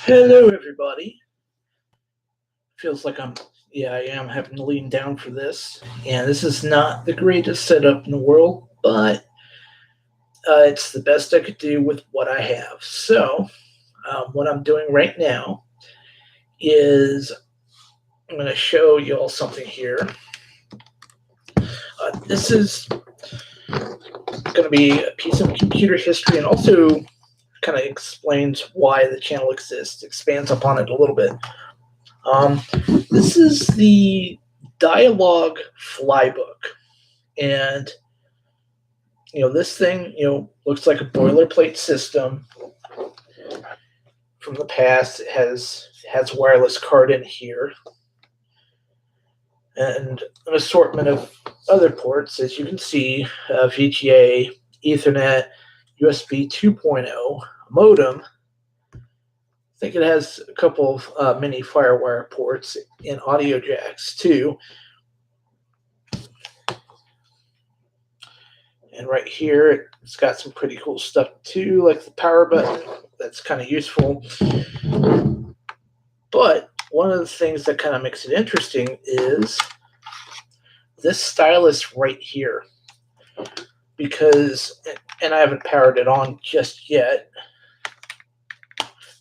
Hello, everybody. Feels like I am having to lean down for this. And this is not the greatest setup in the world, but it's the best I could do with what I have. So, what I'm doing right now is I'm going to show you all something here. This is going to be a piece of computer history and also kind of explains why the channel exists, expands upon it a little bit. This is the Dialog Flybook, and this thing looks like a boilerplate system from the past. It has wireless card in here and an assortment of other ports, as you can see: VGA, Ethernet, USB 2.0, modem. I think it has a couple of mini FireWire ports and audio jacks too. And right here, it's got some pretty cool stuff too, like the power button. That's kind of useful. But one of the things that kind of makes it interesting is this stylus right here. Because, and I haven't powered it on just yet,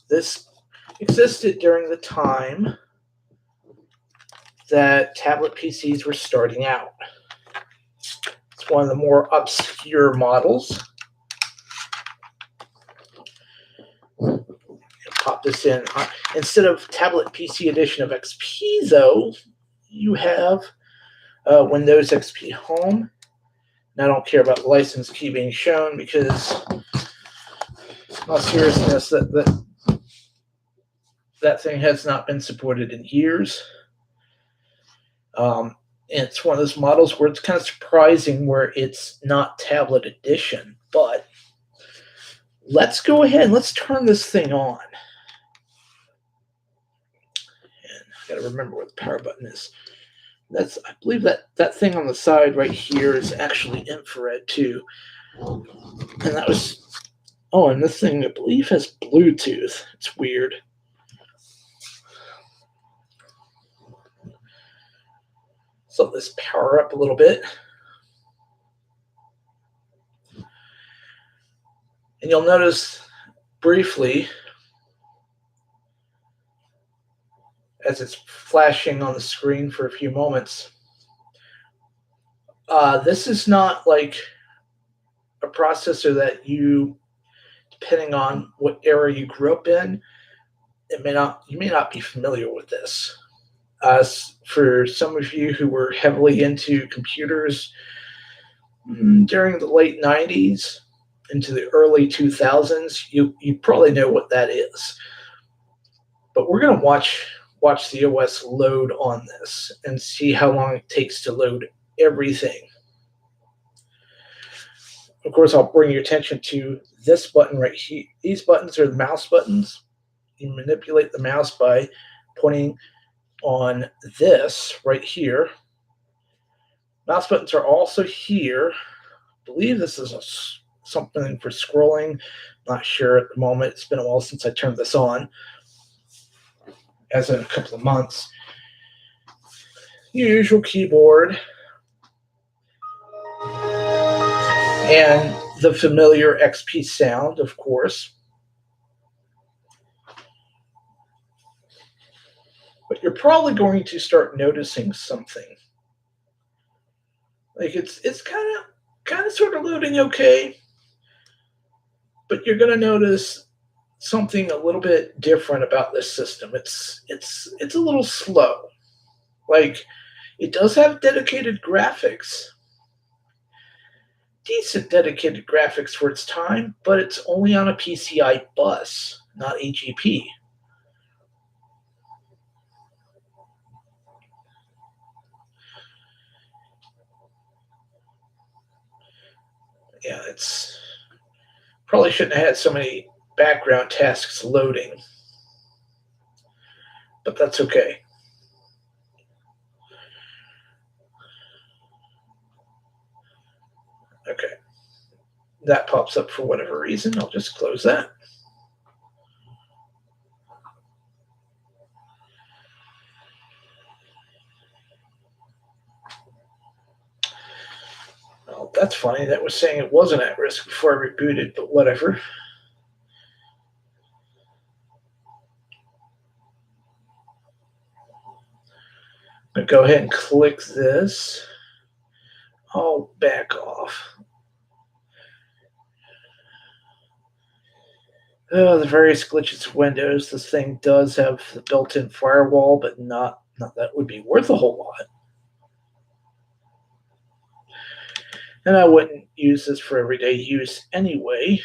this existed during the time that tablet PCs were starting out. It's one of the more obscure models. Pop this in. Instead of tablet PC edition of XP, though, you have Windows XP Home. And I don't care about the license key being shown because, in all seriousness, that thing has not been supported in years. And it's one of those models where it's kind of surprising where it's not tablet edition. But let's go ahead and let's turn this thing on. And I got to remember where the power button is. I believe that thing on the side right here is actually infrared too. And that was, and this thing I believe has Bluetooth. It's weird. So let this power up a little bit. And you'll notice briefly, as it's flashing on the screen for a few moments, this is not like a processor that you, depending on what era you grew up in, you may not be familiar with this. For some of you who were heavily into computers during the late 90s into the early 2000s, you probably know what that is. But we're going to watch the OS load on this and see how long it takes to load everything. Of course, I'll bring your attention to this button right here. These buttons are the mouse buttons. You manipulate the mouse by pointing on this right here. Mouse buttons are also here. I believe this is something for scrolling. Not sure at the moment. It's been a while since I turned this on, as in a couple of months. Usual keyboard. And the familiar XP sound, of course. But you're probably going to start noticing something. Like it's kind of sort of loading okay, but you're going to notice something a little bit different about this system. It's a little slow. Like, it does have dedicated graphics. Decent dedicated graphics for its time, but it's only on a PCI bus, not AGP. Yeah, it's probably shouldn't have had so many background tasks loading, but that's okay. Okay, that pops up for whatever reason. I'll just close that. Oh, that's funny. That was saying it wasn't at risk before I rebooted, but whatever. I'm going to go ahead and click this. I'll back off. Oh, the various glitches of Windows. This thing does have the built-in firewall, but not that would be worth a whole lot. And I wouldn't use this for everyday use anyway,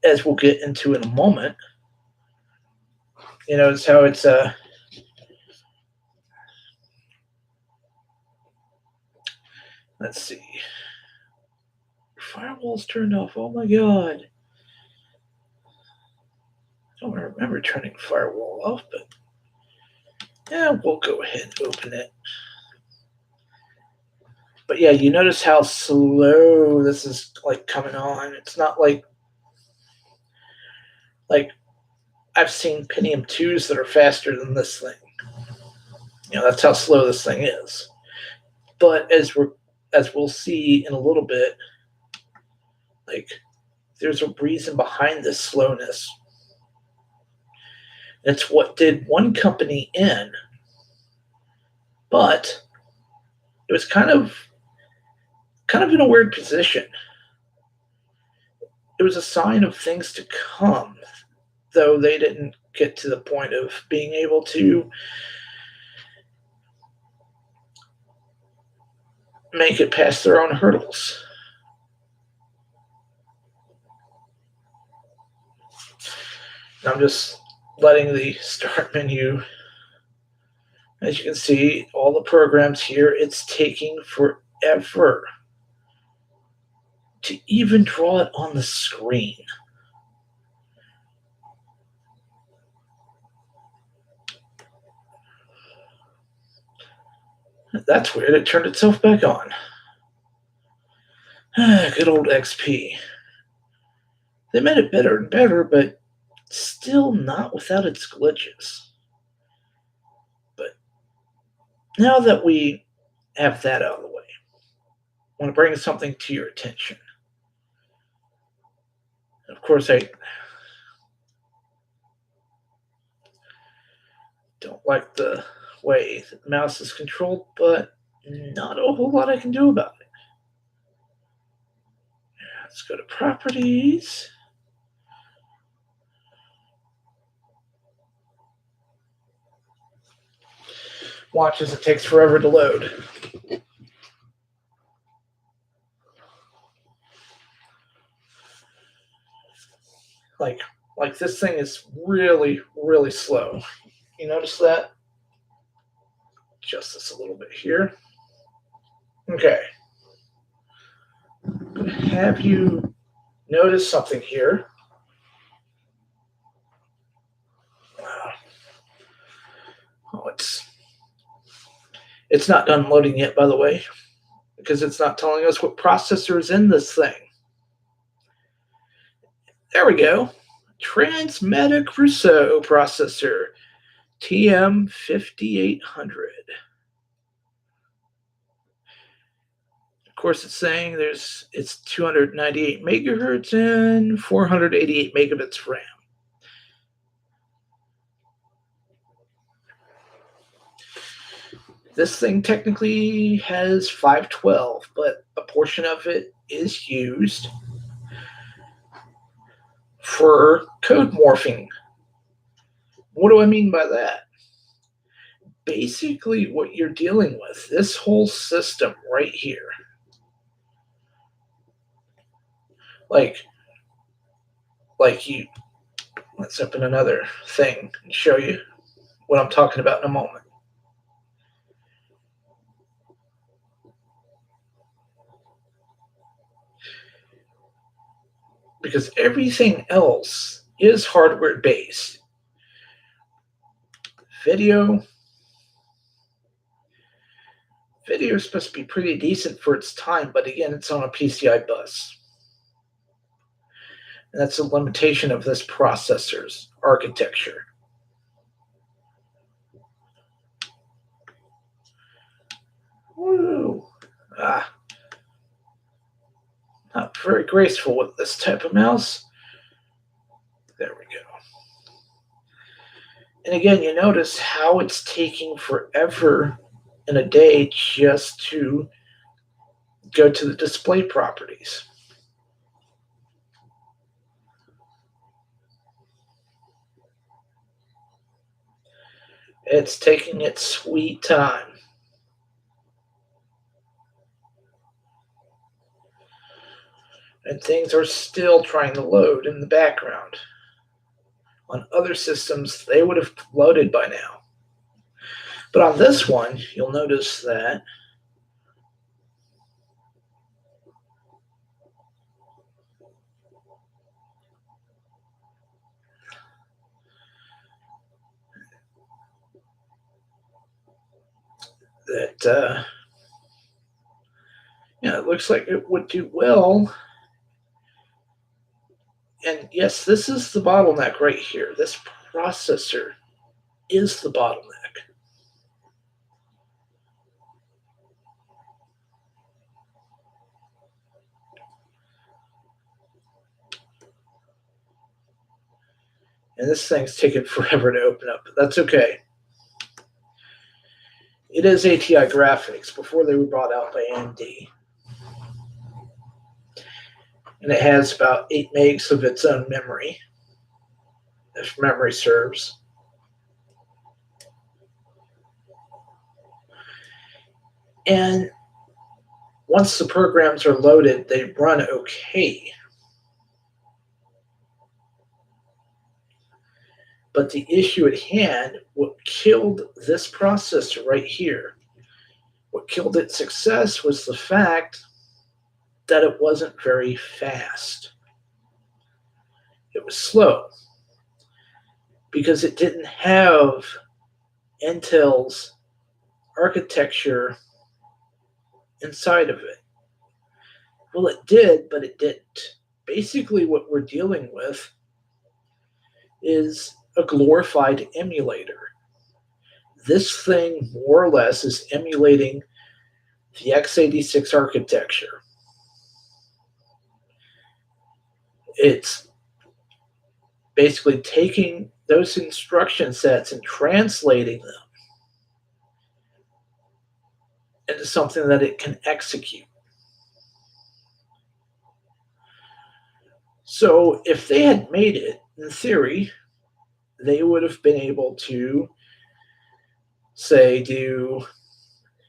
as we'll get into in a moment. You notice how it's let's see. Firewall's turned off. Oh my god. I don't remember turning firewall off, but yeah, we'll go ahead and open it. But yeah, you notice how slow this is like coming on. It's not like I've seen Pentium 2s that are faster than this thing. That's how slow this thing is. But as we'll see in a little bit, like there's a reason behind this slowness. It's what did one company in, but it was kind of in a weird position. It was a sign of things to come, though they didn't get to the point of being able to make it past their own hurdles. I'm just letting the start menu, as you can see, all the programs here, it's taking forever to even draw it on the screen. That's weird. It turned itself back on. Good old XP. They made it better and better, but still not without its glitches. But now that we have that out of the way, I want to bring something to your attention. Of course, I don't like the way the mouse is controlled, but not a whole lot I can do about it. Let's go to Properties. Watch as it takes forever to load. Like this thing is really, really slow. You notice that? Adjust this a little bit here. Okay. Have you noticed something here? Oh, it's not done loading yet, by the way, because it's not telling us what processor is in this thing. There we go. Transmeta Crusoe processor, TM5800. Of course, it's saying it's 298 megahertz and 488 megabits RAM. This thing technically has 512, but a portion of it is used for code morphing. What do I mean by that? Basically, what you're dealing with, this whole system right here, like let's open another thing and show you what I'm talking about in a moment. Because everything else is hardware based. Video is supposed to be pretty decent for its time, but again, it's on a PCI bus. And that's a limitation of this processor's architecture. Woo! Not very graceful with this type of mouse. There we go. And again, you notice how it's taking forever in a day just to go to the display properties. It's taking its sweet time. And things are still trying to load in the background. On other systems, they would have loaded by now. But on this one, you'll notice that it looks like it would do well. And yes, this is the bottleneck right here. This processor is the bottleneck. And this thing's taking forever to open up, but that's okay. It is ATI graphics before they were bought out by AMD. And it has about 8 megs of its own memory, if memory serves. And once the programs are loaded, they run okay. But the issue at hand, what killed this processor right here, what killed its success was the fact that it wasn't very fast. It was slow because it didn't have Intel's architecture inside of it. Well, it did, but it didn't. Basically, what we're dealing with is a glorified emulator. This thing, more or less, is emulating the x86 architecture. It's basically taking those instruction sets and translating them into something that it can execute. So if they had made it, in theory, they would have been able to, say, do,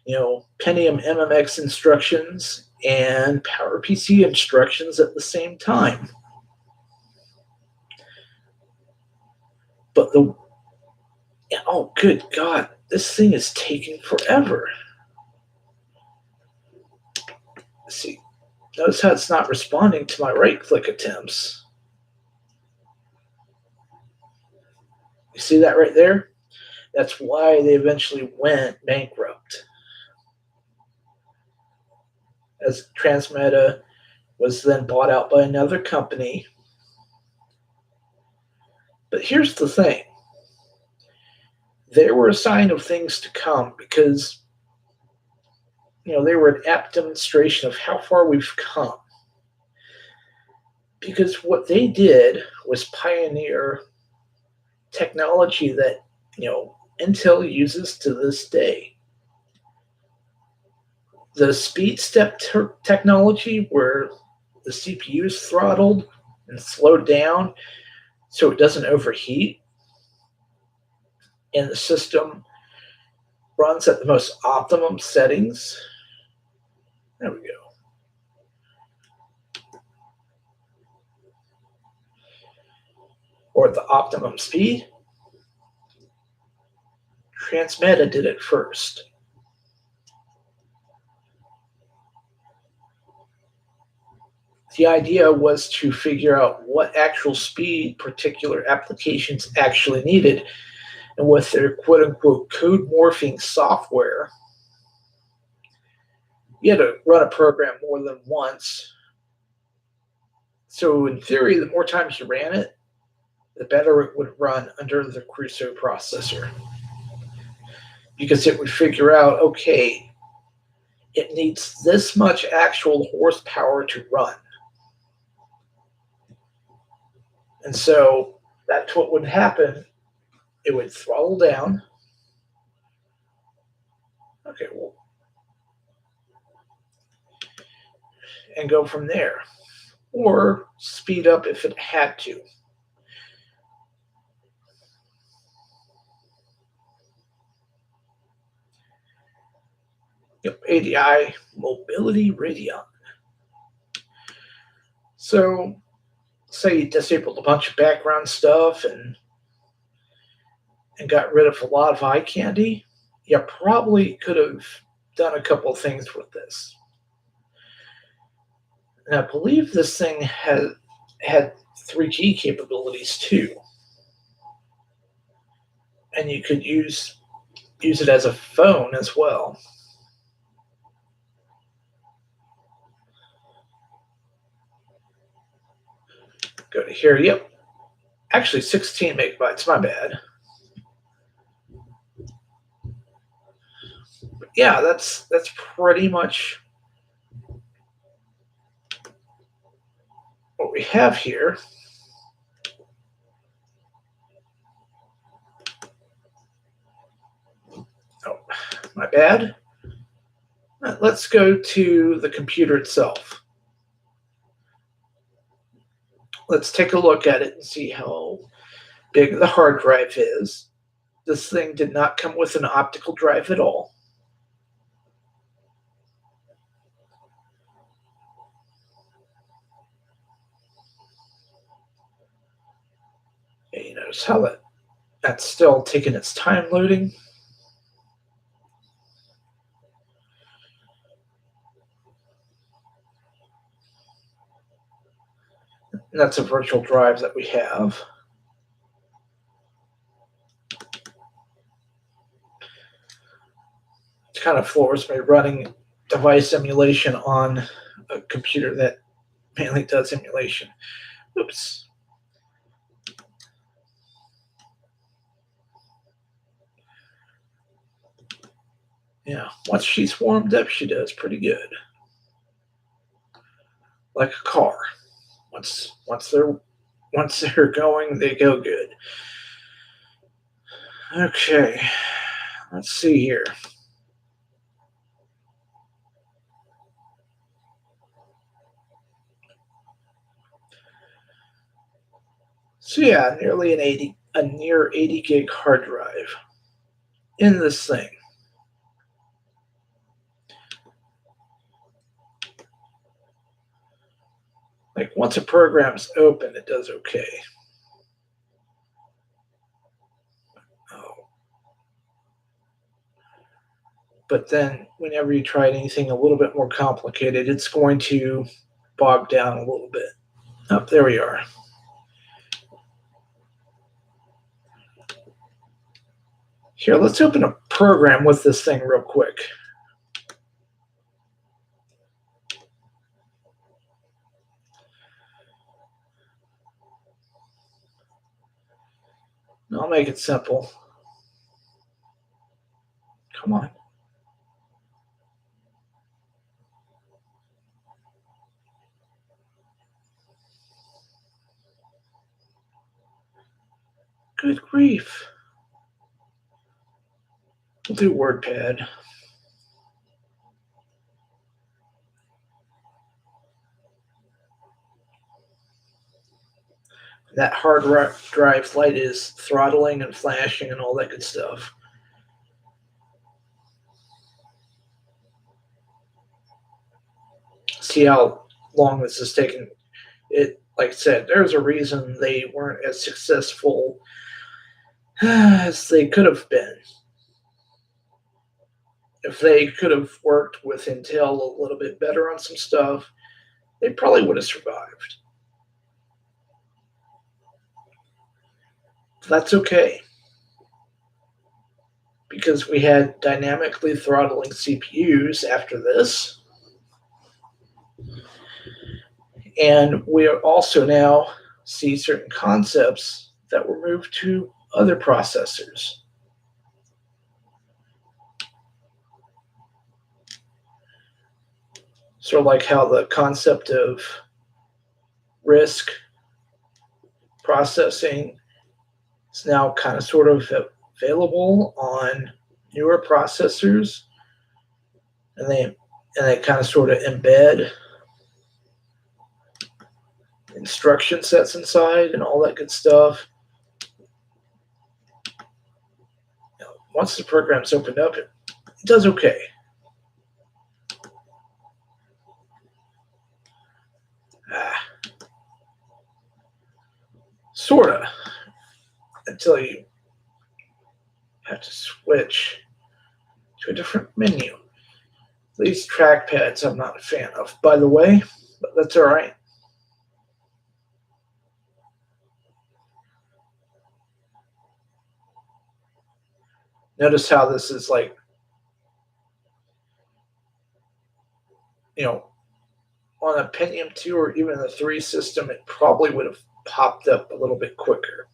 Pentium MMX instructions and PowerPC instructions at the same time. But oh, good God, this thing is taking forever. Let's see. Notice how it's not responding to my right-click attempts. You see that right there? That's why they eventually went bankrupt. As Transmeta was then bought out by another company. But here's the thing. They were a sign of things to come because they were an apt demonstration of how far we've come. Because what they did was pioneer technology that, Intel uses to this day. The speed step technology where the CPU is throttled and slowed down so it doesn't overheat and the system runs at the most optimum settings. There we go. Or at the optimum speed. Transmeta did it first. The idea was to figure out what actual speed particular applications actually needed. And with their quote-unquote code morphing software, you had to run a program more than once. So in theory, the more times you ran it, the better it would run under the Crusoe processor. Because it would figure out, okay, it needs this much actual horsepower to run. And so that's what would happen. It would throttle down. Okay, well, and go from there. Or speed up if it had to. Yep, ADI Mobility Radeon. So, say you disabled a bunch of background stuff and got rid of a lot of eye candy, you probably could have done a couple of things with this. And I believe this thing had 3G capabilities too, and you could use it as a phone as well. Go to here. Yep, actually 16 megabytes. My bad. But yeah, that's pretty much what we have here. Oh, my bad. Let's go to the computer itself. Let's take a look at it and see how big the hard drive is. This thing did not come with an optical drive at all. And you notice how that's still taking its time loading. And that's a virtual drive that we have. It kind of floors me running device emulation on a computer that mainly does emulation. Oops. Yeah, once she's warmed up, she does pretty good. Like a car. Once they're going, they go good. Okay, let's see here. So yeah, a near 80 gig hard drive in this thing. Like once a program's open, it does okay. Oh. But then whenever you try anything a little bit more complicated, it's going to bog down a little bit. Oh, there we are. Here, let's open a program with this thing real quick. I'll make it simple. Come on. Good grief. We'll do WordPad. That hard drive light is throttling and flashing and all that good stuff. See how long this is taking. It, like I said, there's a reason they weren't as successful as they could have been. If they could have worked with Intel a little bit better on some stuff, they probably would have survived. That's okay, because we had dynamically throttling CPUs after this. And we also now see certain concepts that were moved to other processors. Sort of like how the concept of RISC processing is now kind of sort of available on newer processors, and they kind of sort of embed instruction sets inside and all that good stuff. Once the program's opened up, it does okay. Sorta, until you have to switch to a different menu. These trackpads I'm not a fan of, by the way, but that's all right. Notice how this is like, on a Pentium 2 or even the 3 system, it probably would have popped up a little bit quicker.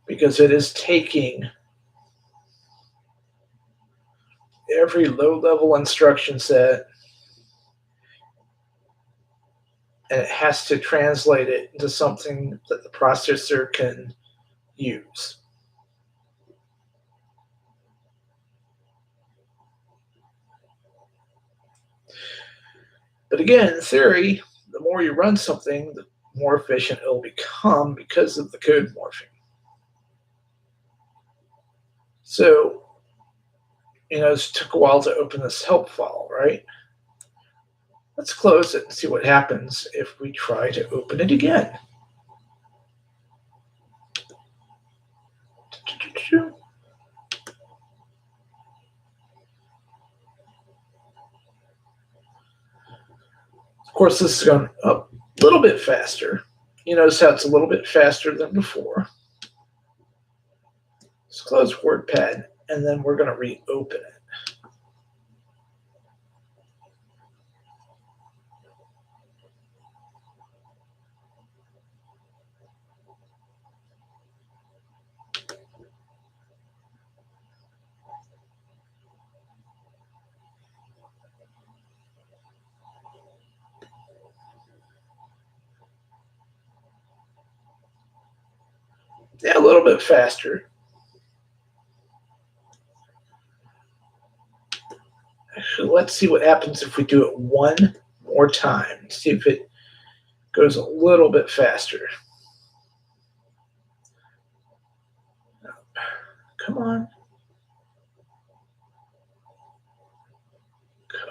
Because it is taking every low-level instruction set and it has to translate it into something that the processor can use. But again, in theory, the more you run something, the more efficient it'll become because of the code morphing. So, it took a while to open this help file, right? Let's close it and see what happens if we try to open it again. Of course, this is going a little bit faster. You notice how it's a little bit faster than before. Let's close WordPad, and then we're going to reopen it. Yeah, a little bit faster. Actually, let's see what happens if we do it one more time. See if it goes a little bit faster. Come on.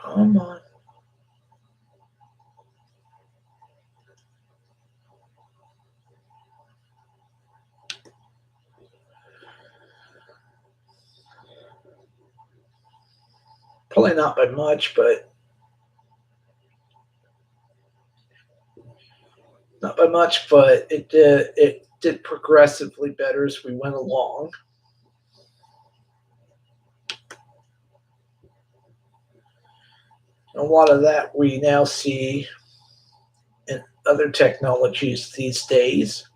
Come on. Probably not by much, but it did progressively better as we went along. And a lot of that we now see in other technologies these days.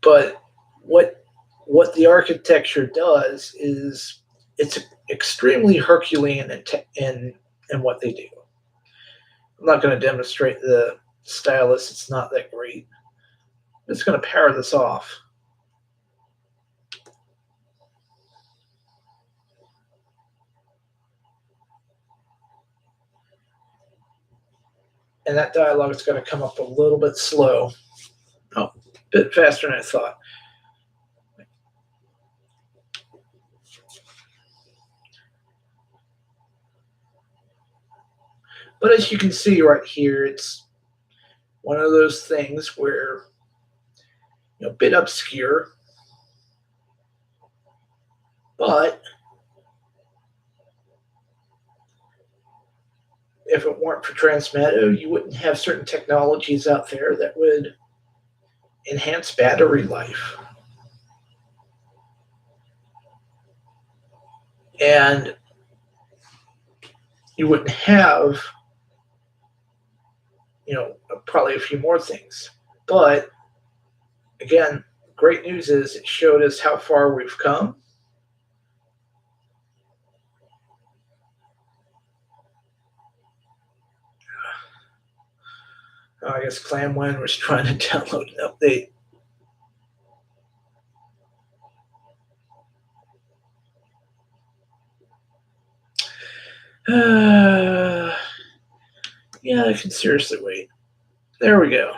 But what the architecture does is it's extremely Herculean in what they do. I'm not going to demonstrate the stylus. It's not that great. I'm just going to power this off. And that dialog is going to come up a little bit slow. Oh, a bit faster than I thought. But as you can see right here, it's one of those things where, a bit obscure, but if it weren't for Transmeadow, you wouldn't have certain technologies out there that would enhance battery life. And you wouldn't have, probably a few more things. But again, great news is it showed us how far we've come. I guess ClamWin was trying to download an update. Yeah, I can seriously wait. There we go.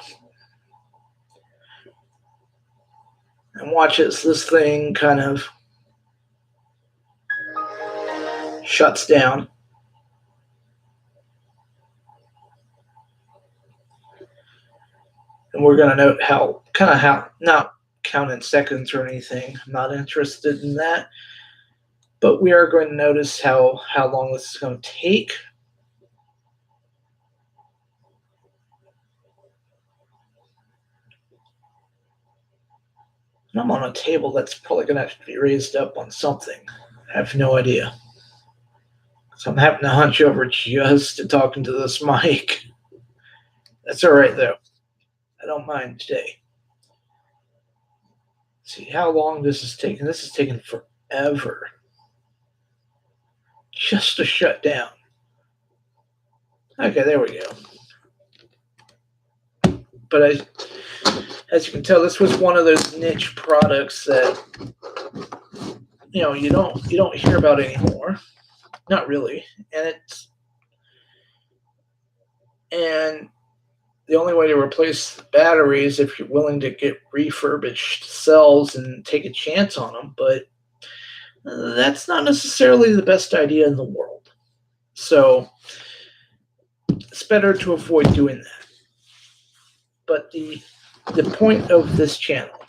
And watch as this thing kind of shuts down. And we're going to note how, not count in seconds or anything. I'm not interested in that. But we are going to notice how long this is going to take. And I'm on a table that's probably going to have to be raised up on something. I have no idea. So I'm having to hunch over just to talk into this mic. That's all right, though. I don't mind today. See how long this is taking. This is taking forever just to shut down. Okay, there we go. But as you can tell, this was one of those niche products that you don't hear about anymore. Not really, and the only way to replace the batteries if you're willing to get refurbished cells and take a chance on them, but that's not necessarily the best idea in the world. So it's better to avoid doing that. But the point of this channel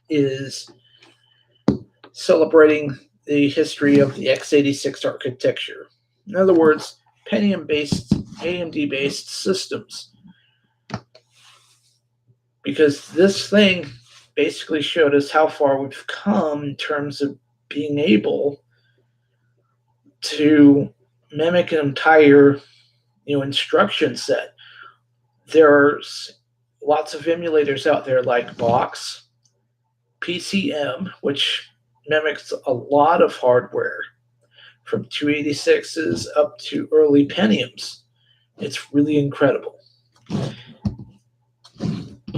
is celebrating the history of the x86 architecture. In other words, Pentium-based, AMD-based systems. Because this thing basically showed us how far we've come in terms of being able to mimic an entire instruction set. There's lots of emulators out there like Box, PCM, which mimics a lot of hardware from 286s up to early Pentiums. It's really incredible.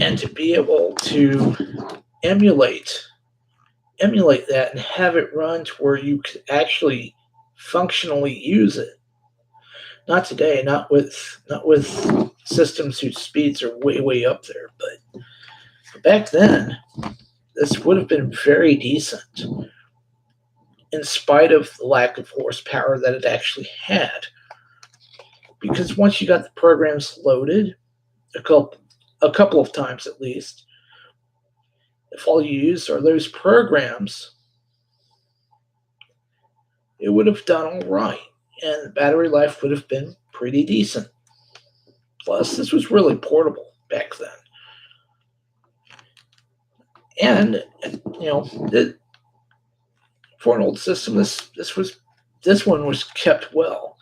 And to be able to emulate that and have it run to where you could actually functionally use it. Not today, not with systems whose speeds are way up there, but back then, this would have been very decent, in spite of the lack of horsepower that it actually had. Because once you got the programs loaded, a couple of times at least, if all you used are those programs, it would have done all right, and the battery life would have been pretty decent. Plus, this was really portable back then. And for an old system, this one was kept well,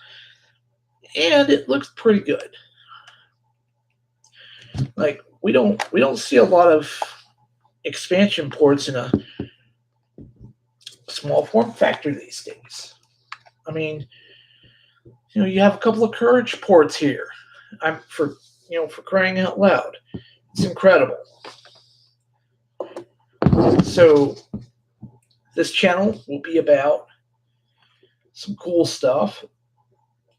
and it looks pretty good. Like we don't see a lot of expansion ports in a small form factor these days. I mean, you have a couple of Courage ports here. For crying out loud, it's incredible. So this channel will be about some cool stuff.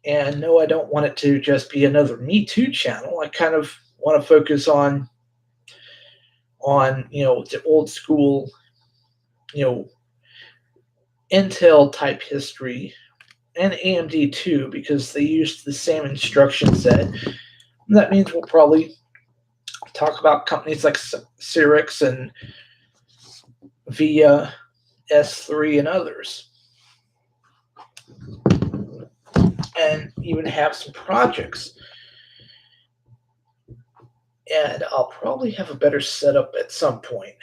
And no, I don't want it to just be another Me Too channel. I kind of want to focus on the old school, Intel type history, and AMD too, because they used the same instruction set. And that means we'll probably talk about companies like Cyrix and VIA, S3, and others. And even have some projects. And I'll probably have a better setup at some point.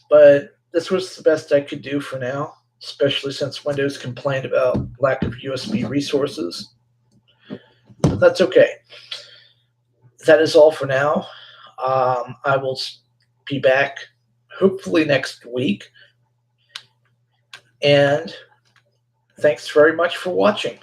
But this was the best I could do for now, especially since Windows complained about lack of USB resources. But that's okay. That is all for now. I will be back hopefully next week. And thanks very much for watching.